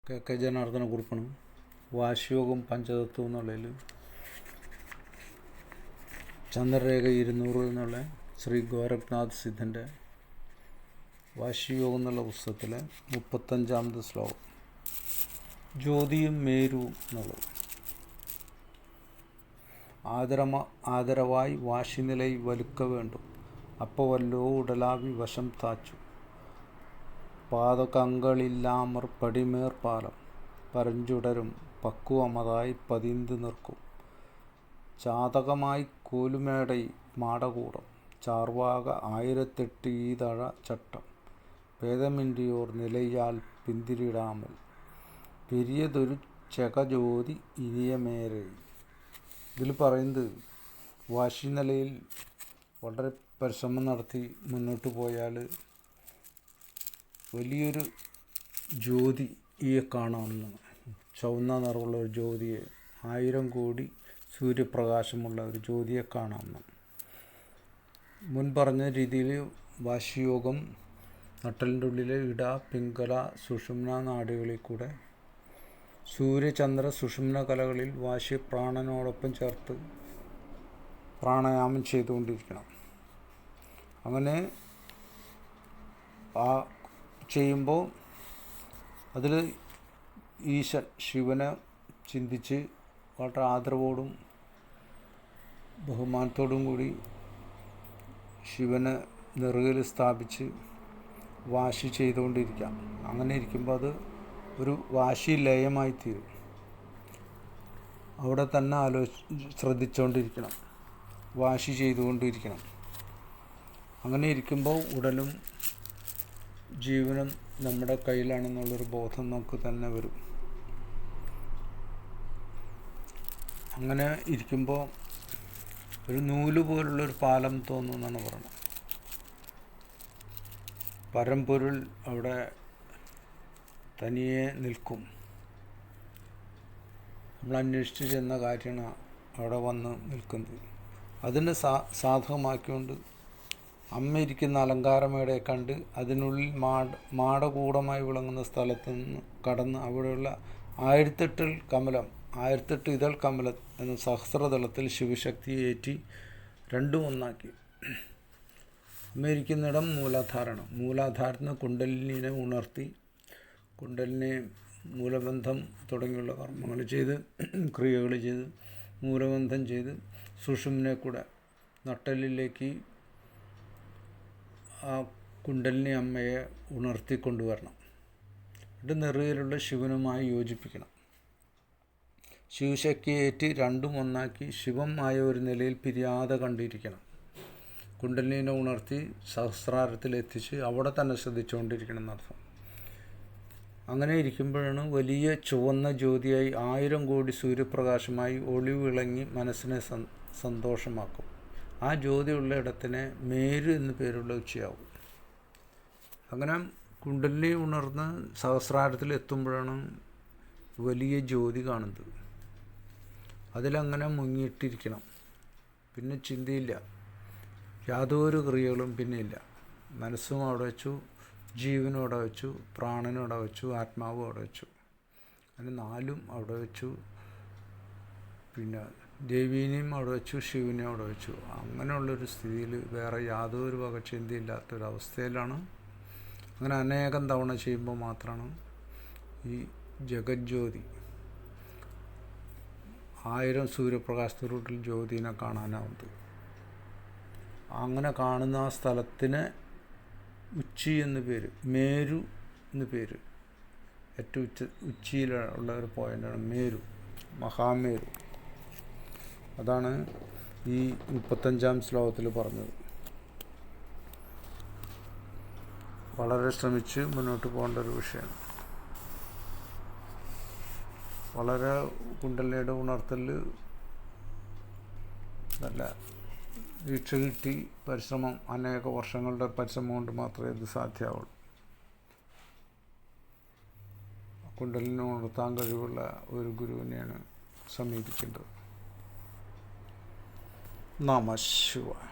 K Janardhana കുറിപ്പാണ്. വാശിയോഗം പഞ്ചതത്വം എന്നുള്ളതിൽ ചന്ദ്രരേഖ 200 എന്നുള്ള ശ്രീ ഗോരഖ്നാഥ് സിദ്ധൻ്റെ വാശിയോഗം എന്നുള്ള പുസ്തകത്തിലെ 35-ാമത്തെ ശ്ലോകം, ജ്യോതിയും മേരുവും എന്നുള്ളത്. ആദരവായി വാശിനിലൈ വലുക്ക വേണ്ടും, അപ്പവല്ലോ ഉടലാവി വശം താച്ചു. പാതകങ്ങളില്ലാമർ പടിമേർ പാലം, പരഞ്ചുടരും പക്കുവമതായി പതിന്ത് നിൽക്കും. ചാതകമായി കോലുമേടൈ മാടകൂടം, ചാർവാക 1008 ഈതഴ ചട്ടം. ഭേദമിன்றிയോർ നിലയാൽ പിന്തിരിടാമൽ, പെരിയതൊരു ചെകജ്യോതി ഇനിയമേരെ. ഇതിൽ പറയുന്നത് വാശി നിലയിൽ വളരെ പരിശ്രമം നടത്തി മുന്നോട്ട് പോയാൽ വലിയൊരു ജ്യോതിയെ കാണാമെന്നാണ്. ചുവന്ന നിറമുള്ള ഒരു ജ്യോതിയെ, 1000 കോടി സൂര്യപ്രകാശമുള്ള ഒരു ജ്യോതിയെ കാണാമെന്നാണ്. മുൻ പറഞ്ഞ രീതിയിൽ വാശിയോഗം നട്ടലിൻ്റെ ഉള്ളിലെ ഇട, പിംഗല, സുഷുമ്ന നാഡികളിൽ കൂടെ സൂര്യചന്ദ്ര സുഷുമ്ന കലകളിൽ വാശി പ്രാണനോടൊപ്പം ചേർത്ത് പ്രാണായാമം ചെയ്തുകൊണ്ടിരിക്കണം. അങ്ങനെ ചെയ്യുമ്പോൾ അതിൽ ഈശൻ ശിവനെ ചിന്തിച്ച് വളരെ ആദരവോടും ബഹുമാനത്തോടും കൂടി ശിവനെ നെറുകയിൽ സ്ഥാപിച്ച് വാശി ചെയ്തുകൊണ്ടിരിക്കാം. അങ്ങനെ ഇരിക്കുമ്പോൾ അത് ഒരു വാശി ലയമായി തീരും. അവിടെ തന്നെ ശ്രദ്ധിച്ചുകൊണ്ടിരിക്കണം, വാശി ചെയ്തുകൊണ്ടിരിക്കണം. അങ്ങനെ ഇരിക്കുമ്പോൾ ഉടലും ജീവനും നമ്മുടെ കയ്യിലാണെന്നുള്ളൊരു ബോധം നമുക്ക് തന്നെ വരും. അങ്ങനെ ഇരിക്കുമ്പോൾ ഒരു നൂല് പോലുള്ളൊരു പാലം തോന്നുമെന്നാണ് പറയുന്നത്. പരമ്പൊരുൾ അവിടെ തനിയെ നിൽക്കും. നമ്മൾ അന്വേഷിച്ച് ചെന്ന കാര്യമാണ് അവിടെ വന്ന് നിൽക്കുന്നത്. അതിനെ സാധകമാക്കിക്കൊണ്ട് അമ്മ ഇരിക്കുന്ന അലങ്കാരമേടയെ കണ്ട് അതിനുള്ളിൽ മാടകൂടമായി വിളങ്ങുന്ന സ്ഥലത്ത് നിന്ന് കടന്ന് അവിടെയുള്ള 1008 ഇതൾ കമലം എന്ന സഹസ്രതലത്തിൽ ശിവശക്തിയെ ഏറ്റി രണ്ടും ഒന്നാക്കി. അമ്മ ഇരിക്കുന്നിടം മൂലാധാരണം. മൂലാധാരത്തിന് കുണ്ടലിനെ ഉണർത്തി, കുണ്ടലിനെ മൂലബന്ധം തുടങ്ങിയുള്ള കർമ്മങ്ങൾ ചെയ്ത്, ക്രിയകൾ ചെയ്ത്, മൂലബന്ധം ചെയ്ത് സുഷുമ്നെ കൂടെ നട്ടലിലേക്ക് ആ കുണ്ടലിനി അമ്മയെ ഉണർത്തിക്കൊണ്ടുവരണം. എന്നിട്ട് നെറുകയിലുള്ള ശിവനുമായി യോജിപ്പിക്കണം. ശിവശക്തിയെ ഏറ്റി രണ്ടും ഒന്നാക്കി ശിവം ആയ ഒരു നിലയിൽ പിരിയാതെ കണ്ടിരിക്കണം. കുണ്ടലിനെ ഉണർത്തി സഹസ്രാരത്തിലെത്തിച്ച് അവിടെ തന്നെ ശ്രദ്ധിച്ചുകൊണ്ടിരിക്കണം എന്നർത്ഥം. അങ്ങനെ ഇരിക്കുമ്പോഴാണ് വലിയ ചുവന്ന ജ്യോതിയായി 1000 കോടി സൂര്യപ്രകാശമായി ഒളിവിളങ്ങി മനസ്സിനെ സന്തോഷമാക്കും. ആ ജ്യോതിയുള്ള ഇടത്തിനെ മേരു എന്ന് പേരുള്ള ഉച്ചയാവും. അങ്ങനെ കുണ്ടലിനി ഉണർന്ന് സഹസ്രാരത്തിൽ എത്തുമ്പോഴാണ് വലിയ ജ്യോതി കാണുന്നത്. അതിലങ്ങനെ മുങ്ങിയിട്ടിരിക്കണം. പിന്നെ ചിന്തയില്ല, യാതൊരു ക്രിയകളും പിന്നെ ഇല്ല. മനസ്സും അവിടെ വെച്ചു, ജീവനും അവിടെ വെച്ചു, പ്രാണനും അവിടെ വെച്ചു, ആത്മാവും അവിടെ വെച്ചു. അങ്ങനെ 4ഉം അവിടെ വെച്ചു. പിന്നെ ദേവീനെയും അവിടെ വെച്ചു, ശിവനെയും അവിടെ വെച്ചു. അങ്ങനെയുള്ളൊരു സ്ഥിതിയിൽ വേറെ യാതൊരു വക ചിന്തയില്ലാത്തൊരവസ്ഥയിലാണ്. അങ്ങനെ അനേകം തവണ ചെയ്യുമ്പോൾ മാത്രമാണ് ഈ ജഗജ്യോതി 1000 സൂര്യപ്രകാശത്തോടുള്ള ജ്യോതിനെ കാണാനാവുന്നത്. അങ്ങനെ കാണുന്ന ആ സ്ഥലത്തിന് ഉച്ചി എന്ന് പേര്, മേരു എന്ന് പേര്. ഏറ്റവും ഉച്ചിയിലുള്ള ഒരു പോയിൻ്റാണ് മേരു, മഹാമേരു. അതാണ് ഈ 35-ാം ശ്ലോകത്തിൽ പറഞ്ഞത്. വളരെ ശ്രമിച്ച് മുന്നോട്ട് പോകേണ്ട ഒരു വിഷയമാണ്. വളരെ കുണ്ടലിനിയുടെ ഉണർത്തൽ നല്ല വീക്ഷ കിട്ടി പരിശ്രമം, അനേക വർഷങ്ങളുടെ പരിശ്രമം കൊണ്ട് മാത്രമേ ഇത് സാധ്യമാവുള്ളൂ. കുണ്ടലിനെ ഉണർത്താൻ കഴിവുള്ള ഒരു ഗുരുവിനെയാണ് സമീപിക്കേണ്ടത്. നമഃ ശിവായ.